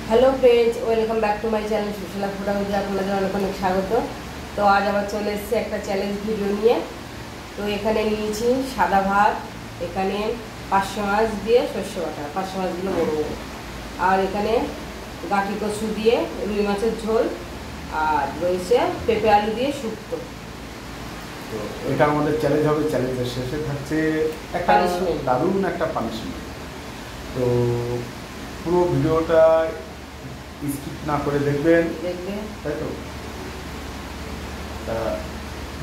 Hello friends, welcome back to my channel Sushila photography. আপনাদের অনেক অনেক স্বাগত। তো আজ আবার চলে এসেছি একটা চ্যালেঞ্জ ভিডিও নিয়ে। তো এখানে নিয়েছি সাদা ভাত, এখানে পার্শে মাছ দিয়ে সর্ষে বাটা, পার্শে মাছগুলো বড় বড়, আর এখানে গাঠি কচু দিয়ে রুই মাছের ঝোল, আর রয়েছে পেঁপে আলু দিয়ে শুক্তো। তো এটা আমাদের চ্যালেঞ্জ হবে। চ্যালেঞ্জের শেষে থাকছে একটা দারুণ একটা পানিশমেন্ট। তো পুরো ভিডিওটা স্কিপ না করে দেখবেন, তাই তো? তা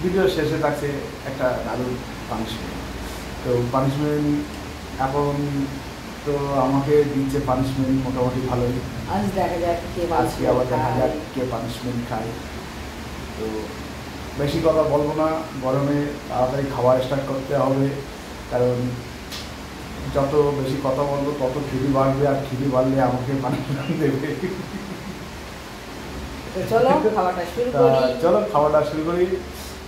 ভিডিওর শেষে থাকছে একটা দারুণ পানিশমেন্ট। তো পানিশমেন্ট এখন তো আমাকে দিচ্ছে পানিশমেন্ট মোটামুটি ভালোই। আজ দেখা যাক আজকে আবার দেখা যাক কে পানিশমেন্ট খায়। তো বেশি কথা বলবো না, গরমে তাড়াতাড়ি খাওয়া স্টার্ট করতে হবে, কারণ যত বেশি কথা বলবো তত খিদি বাড়বে, আর খিদি বাড়লে আমাকে পানিশমেন্ট দেবে। চলো খাওয়াটা শুরু করি।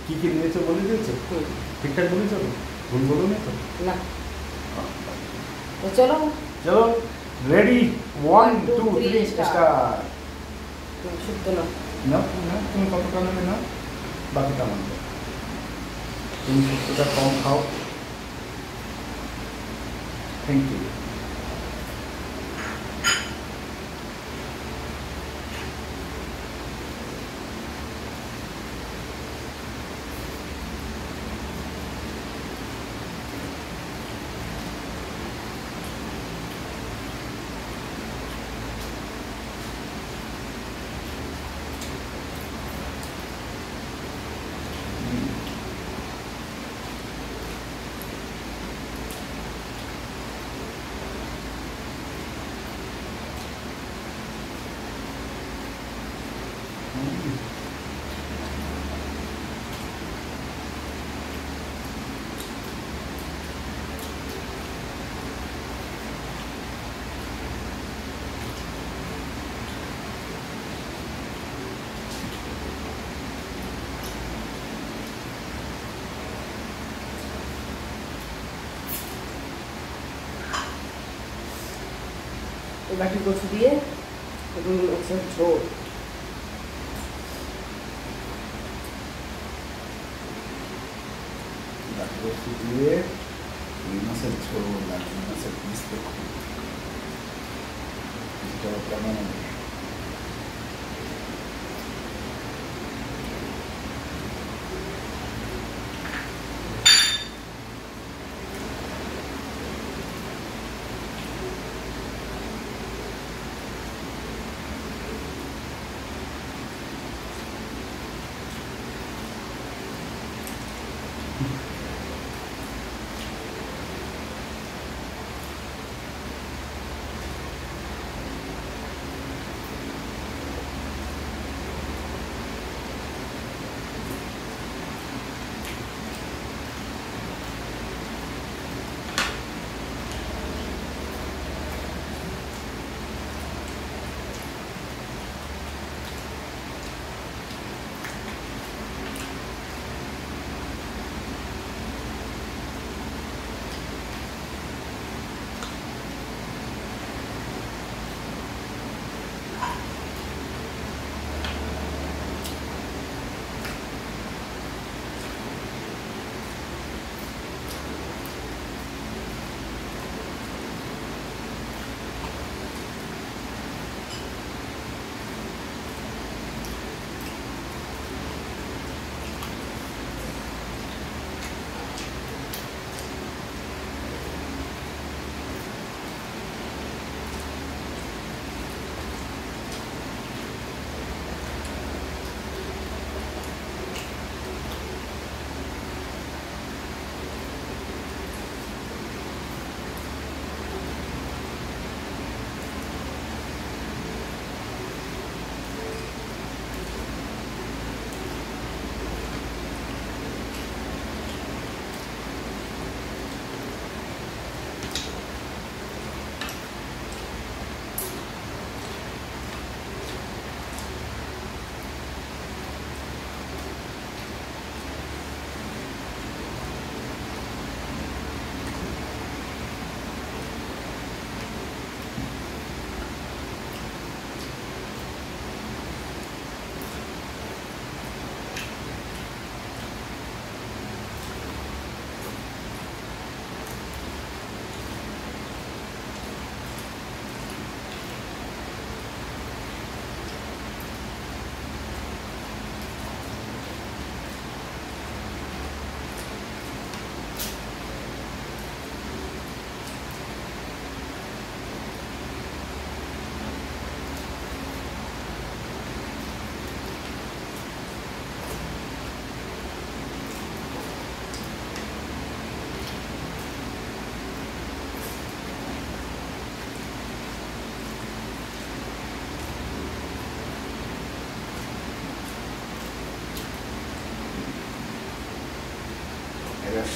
কি কি নিয়েছো বলে দিয়েছো? ঠিকঠাক বলেছো তো? ভুল বলো না তো? না। তো চলো রেডি, 1 2 3 স্টার্ট। শুক্তো না, তুমি কতটা নেবে না, বাকিটা মানবে। তুমি শুক্তোটা কম খাও। Thank you. গাঠি কচু দিয়ে রুই মাছের ঝোল। গাঠি কচু দিয়ে রুই মাছের ঝোল, আর রুই মাছের পিস দেখুন কেমন।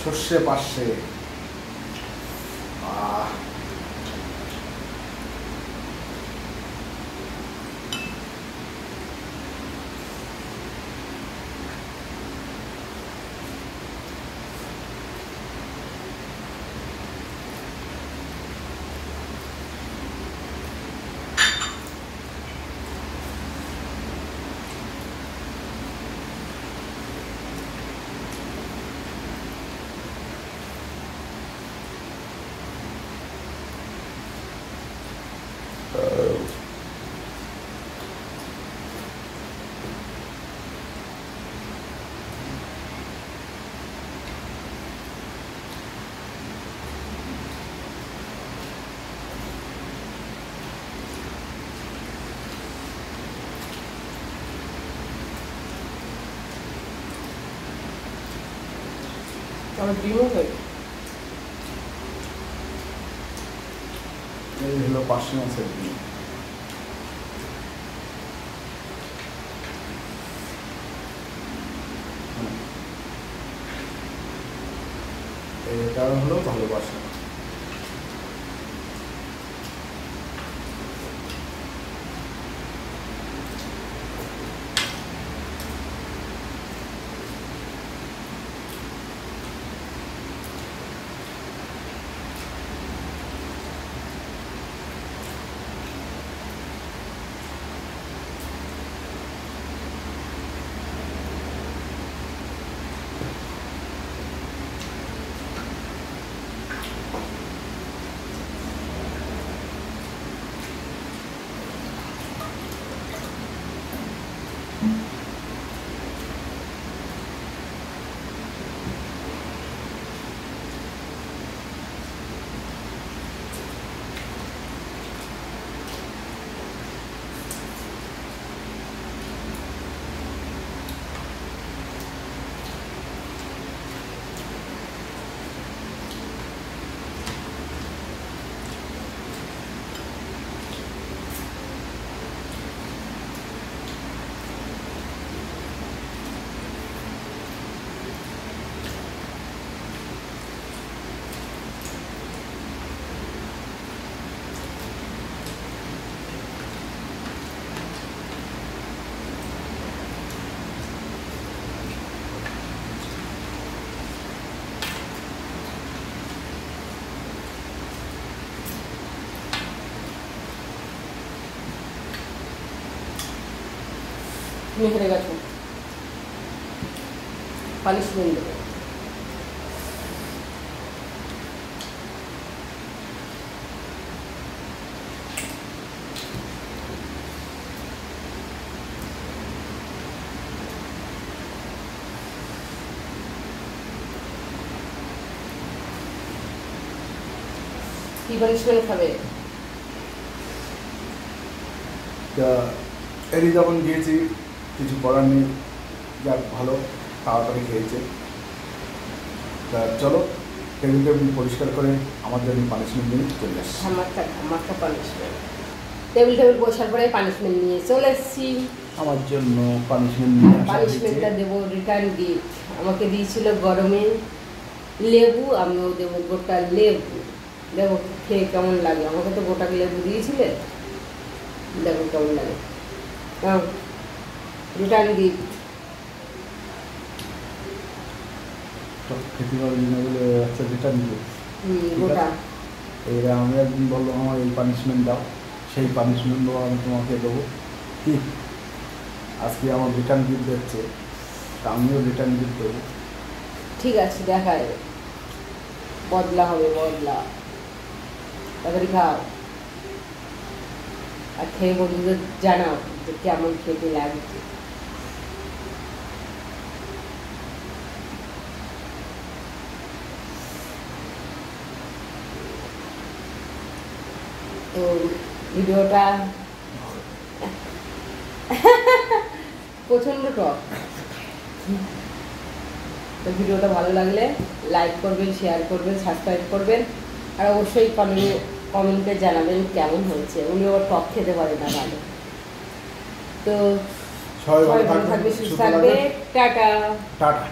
সর্ষে পাশে আমার ডিমও হয়ে এই হলো পার্শে মাছের ডিম। এটা হলো ভালোবাসা। তুমি হেরে গেছো, পানিশমেন্ট দেবে। কি পানিশমেন্ট খাবে? এরই যখন গিয়েছি কিছু করার নেই, যাক ভালো তাড়াতাড়ি খেয়েছে। তা চলো টেবিল টেবিল পরিষ্কার করে আমার জন্য পানিশমেন্ট নিয়ে চলে আসছি। ধামাকা পানিশমেন্ট। টেবিল বসার পরে পানিশমেন্ট নিয়ে চলে এসেছি। আমার জন্য পানিশমেন্ট নিয়ে পানিশমেন্টটা দেবো রিটার্ন গিফট। আমাকে দিয়েছিল গরমে লেবু, আমিও দেবো গোটা লেবু। দেখো খেয়ে কেমন লাগে। আমাকে তো গোটা লেবু দিয়েছিলে, দেখো কেমন লাগে। Return gift. খেতে পারবি না বলে একটা রিটার্ন দিল গোটা। এবার আমি একদিন বললাম আমার এই পানিশমেন্ট দাও, সেই পানিশমেন্টও আমি তোমাকে দেবো। কি আজকে আমার রিটার্ন গিফট দিচ্ছে, তা আমিও রিটার্ন গিফট দেবো। ঠিক আছে, দেখা যাবে, বদলা হবে, বদলা। তাড়াতাড়ি খাও আর খেয়ে বন্ধুদের জানাও যে কেমন খেতে লাগছে। তো ভিডিওটা প্রচণ্ড টক। তো ভিডিওটা ভালো লাগলে লাইক করবেন, শেয়ার করবেন, সাবস্ক্রাইব করবেন, আর অবশ্যই কমেন্টে জানাবেন কেমন হয়েছে। উনি ওর টক খেতে পারে না ভালো। তো সবাই ভালো থাকবে, সুস্থ থাকবে। টাটা। টাটা।